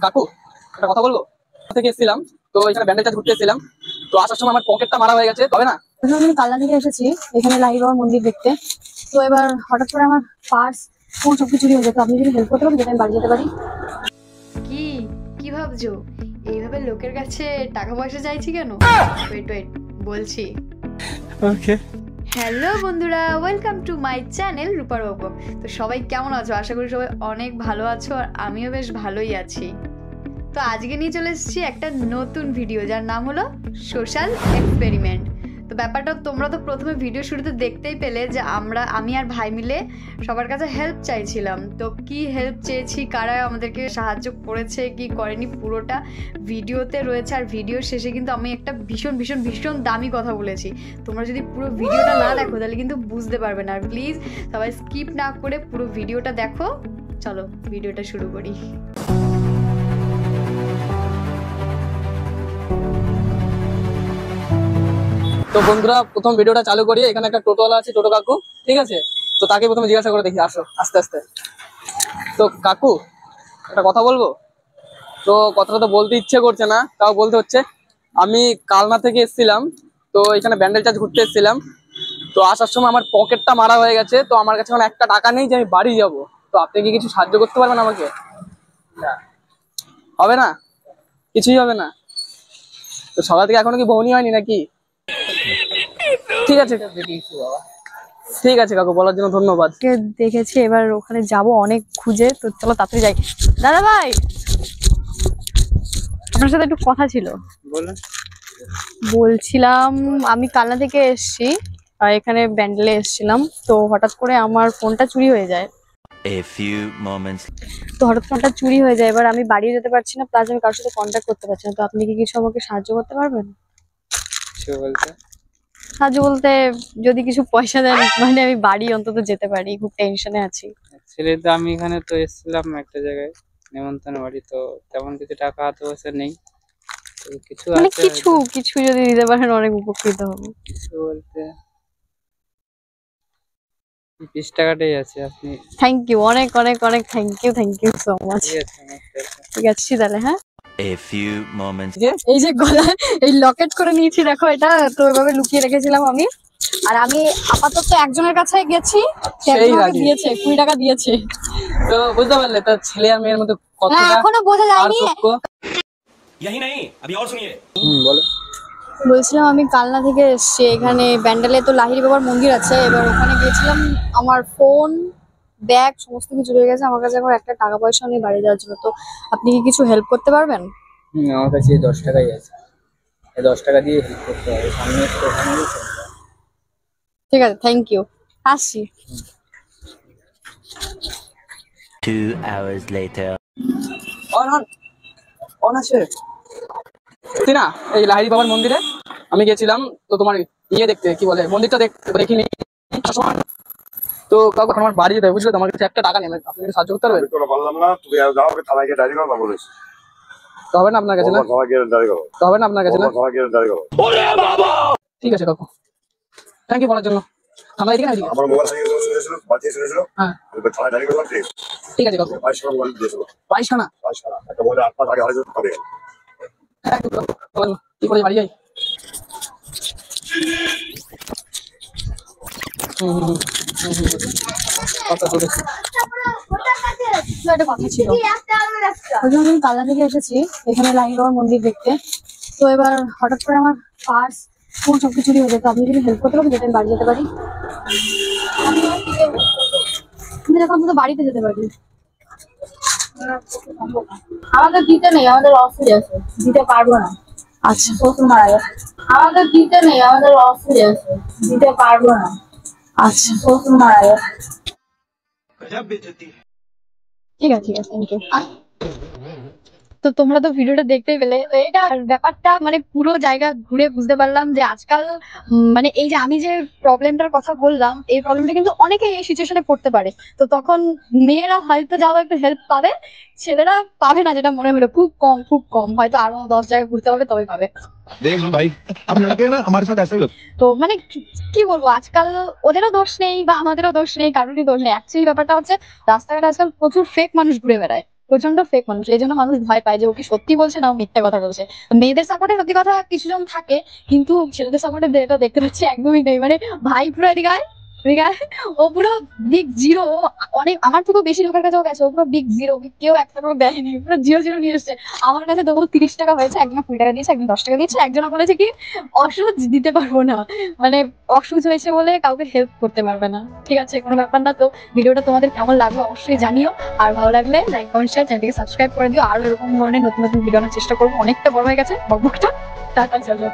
কাকু একটা কথা বলবো থেকে এসেছিলাম, তো এখানে ব্যান্ডেল চার্জ ঘুরতে এসেছিলাম, তো আসার সময় আমার পকেটটা মারা হয়ে গেছে, তবে না আমি কালনা থেকে এসেছি এখানে লাহিড়ী বাবার মন্দির দেখতে। তো এবার হঠাৎ করে আমার পার্স ফোন সবকিছু চুরি হয়ে যেত, আপনি যদি হেল্প করতে পারেন যেটা আমি বাড়ি যেতে পারি। কি কি ভাবছো এইভাবে লোকের কাছে টাকা পয়সা চাইছি কেন? ওয়েট বলছি। ওকে হ্যালো বন্ধুরা, ওয়েলকাম টু মাই চ্যানেল রূপার বকবক। তো সবাই কেমন আছো? আশা করি সবাই অনেক ভালো আছো, আর আমিও বেশ ভালোই আছি। তো আজকে নিয়ে চলে এসেছি একটা নতুন ভিডিও, যার নাম হলো সোশ্যাল এক্সপেরিমেন্ট। তো ব্যাপারটা তোমরা তো প্রথমে ভিডিও শুরুতে দেখতেই পেলে যে আমি আর ভাই মিলে সবার কাছে হেল্প চাইছিলাম। তো কি হেল্প চেয়েছি, কারা আমাদেরকে সাহায্য করেছে কি করেনি, পুরোটা ভিডিওতে রয়েছে। আর ভিডিও শেষে কিন্তু আমি একটা ভীষণ ভীষণ ভীষণ দামি কথা বলেছি। তোমরা যদি পুরো ভিডিওটা না দেখো তাহলে কিন্তু বুঝতে পারবে না। আর প্লিজ সবাই স্কিপ না করে পুরো ভিডিওটা দেখো। চলো ভিডিওটা শুরু করি। তো বন্ধুরা, প্রথম ভিডিওটা চালু করি। এখানে একটা টোটোওয়ালা আছে, টোটো কাকু, ঠিক আছে? তো তাকে প্রথমে জিজ্ঞাসা করে দেখি, আসো আস্তে আস্তে। তো কাকু একটা কথা বলবো। তো কথাটা তো বলতে ইচ্ছে করছে না, তাও বলতে হচ্ছে। আমি কালনা থেকে এসেছিলাম, তো এখানে ব্যান্ডেল চার্জ ঘুরতে এসেছিলাম, তো আসার সময় আমার পকেটটা মারা হয়ে গেছে, তো আমার কাছে এখন একটা টাকা নেই যে আমি বাড়ি যাব। তো আপনি কি কিছু সাহায্য করতে পারবেন আমাকে? হবে না? কিছুই হবে না? তো সকাল থেকে এখনো কি বউনি হয়নি নাকি? ঠিক আছে ঠিক আছে কাকু, বলার জন্য ধন্যবাদ। দেখেছি, এবার ওখানে যাব অনেক খুঁজে। তো চলো তাড়াতাড়ি যাই। দাদা ভাই, আপনার সাথে একটু কথা ছিল। বলছিলাম আমি কালনা থেকে এসেছি আর এখানে ব্যান্ডেলে এসেছিলাম, তো হঠাৎ করে আমার ফোনটা চুরি হয়ে যায়। ফোনটা চুরি হয়ে যায়, এবার আমি বাড়িও যেতে পারছি না, প্লাস আমি কারোর সাথে কন্ট্যাক্ট করতে পারছি না। তো আপনি কি কিছু আমাকে সাহায্য করতে পারবেন? সাহায্য বলতে যদি কিছু পয়সা দেন, মানে আমি বাড়ি অন্তত যেতে পারি, খুব টেনশনে আছি। ছেলে তো আমি এখানে তো এসেছিলাম একটা জায়গায় নেমন্তন্ন বাড়ি, তো তেমন কিছু টাকা হাতে পয়সা নেই। তো কিছু মানে আছে, কিছু যদি দিতে পারেন অনেক উপকৃত হবো। কিছু বলতে 20 টাকাটাই আছে। আপনি থ্যাংক ইউ, অনেক অনেক অনেক থ্যাংক ইউ সো মাচ। ঠিক আছে তাহলে, হ্যাঁ। এই যে গলায় এই লকেট করে নিয়েছি, দেখো এটা তো এভাবে লুকিয়ে রেখেছিলাম আমি। আর আমি আপাতত একজনের কাছে গেছি, সেই রাজি। দিয়েছে 20 টাকা দিয়েছে। তো বুঝতে পারলে তার ছেলে আর মেয়ের মধ্যে কতটা এখনো বোঝা যায়নি। यही नहीं, अभी और सुनिए। বলো। বলছিলাম আমি কালনা থেকে এসেছি, এখানে ব্যান্ডেলে তো লাহিড়ী বাবার মন্দির আছে। এবার ওখানে গিয়েছিলাম, আমার ফোন ব্যাগ সমস্ত কিছু চলে গেছে। আমার কাছে এখন একটা টাকা পয়সা নেই বাড়ি যাওয়ার জন্য। তো আপনি কি কিছু হেল্প করতে পারবেন? আমার কাছে 10 টাকাই আছে, এই 10 টাকা দিয়ে হেল্প করতে হবে। সামনে একটু ওখানে ঠিক আছে, থ্যাংক ইউ, আসছি। 2 hours later. অনাসে না, এই লাহিড়ী বাবার মন্দিরে আমি গেছিলাম, তো তোমার ইয়ে দেখতে, কি বলে, মন্দিরটা দেখিনি। তো কাকু আমার বাড়ি যেতে হবে, বুঝলে তো? আমার কাছে একটা টাকা নেই, আপনি একটু সাহায্য করতে পারবেন? বললাম না তুমি যাও, থানায় ডায়েরি করো বলেছি। তো হবে না আপনার কাছে? না তো হবে না আপনার কাছে? না ঠিক আছে কাকু, থ্যাংক ইউ বলার জন্য। আমরা এদিকে না, আমার মোবাইল থেকে শুনেছিল, বাচ্চা শুনেছিল। হ্যাঁ থানায় ডায়েরি করলাম। ঠিক আছে কাকু। 22 টাকা মোবাইল দিয়েছিল। 22 টাকা? একটা বলে 8 টাকা আগে হবে। হ্যাঁ কাকু, কি করে বাড়ি যাই? একটা কথা ছিল, আমি কালনা থেকে এসেছি এখানে লাহিড়ী বাবার মন্দির দেখতে। তো এবার হঠাৎ করে আমার পার্স ফোন সবকিছু চুরি হয়ে যেত, আপনি যদি হেল্প করতে পারেন যেটা আমি বাড়ি যেতে পারি। আমি এখন তো বাড়িতে যেতে পারি। আমাদের দিতে নেই, আমাদের অসুবিধা আছে, দিতে পারবো না। আচ্ছা, শ্বশুর মারা গেছে। আমাদের দিতে নেই, আমাদের অসুবিধা আছে, দিতে পারবো না। আচ্ছা, শ্বশুর মারা গেছে। ঠিক আছে থ্যাংক ইউ। তো তোমরা তো ভিডিওটা দেখতেই পেলে। তো এটা ব্যাপারটা মানে পুরো জায়গা ঘুরে বুঝতে পারলাম যে আজকাল মানে এই যে আমি যে প্রবলেমটার কথা বললাম, এই প্রবলেমটা কিন্তু অনেকে এই সিচুয়েশনে পড়তে পারে। তো তখন মেয়েরা হয়তো যাও একটু হেল্প পাবে, ছেলেরা পাবে না, যেটা মনে হলো খুব কম হয়তো আরো 10 জায়গায় ঘুরতে হবে তবে পাবে। তো মানে কি বলবো, আজকাল ওদেরও দোষ নেই বা আমাদেরও দোষ নেই, কারোরই দোষ নেই। অ্যাকচুয়ালি ব্যাপারটা হচ্ছে রাস্তাঘাটে আজকাল প্রচুর ফেক মানুষ ঘুরে বেড়ায়। প্রচন্ড ফেক মানুষ, এই জন্য মানুষ ভয় পায় যে ও কি সত্যি বলছে না ও মিথ্যা কথা বলছে। মেয়েদের সাপোর্টে সত্যি কথা কিছুজন থাকে, কিন্তু ছেলেদের সাপোর্টে এটা দেখতে পাচ্ছি একদমই নেই। মানে ভাই পুরো এদিকে আয়, এদিকে আয়, ও পুরো বিগ জিরো। অনেক আমার থেকেও বেশি লোকের কাছেও গেছে, ও পুরো বিগ জিরো, কেউ একটা করে দেয়নি, পুরো জিরো জিরো নিয়ে এসছে। আমার কাছে তবু 30 টাকা হয়েছে, একজন 20 টাকা দিয়েছে, একজন 10 টাকা দিয়েছে, একজন বলেছে কি অসুখ দিতে পারবো না, মানে অসুখ হয়েছে বলে কাউকে হেল্প করতে পারবে না। ঠিক আছে, কোনো ব্যাপার না। তো ভিডিওটা তোমাদের কেমন লাগলো অবশ্যই জানিও, আর ভালো লাগলে লাইক কমেন্ট শেয়ার, চ্যানেলটিকে সাবস্ক্রাইব করে দিও। আরো এরকম ধরনের নতুন নতুন ভিডিও আনার চেষ্টা করবো। অনেকটা বড় হয়ে গেছে বকবকটা। টাটা, চলো।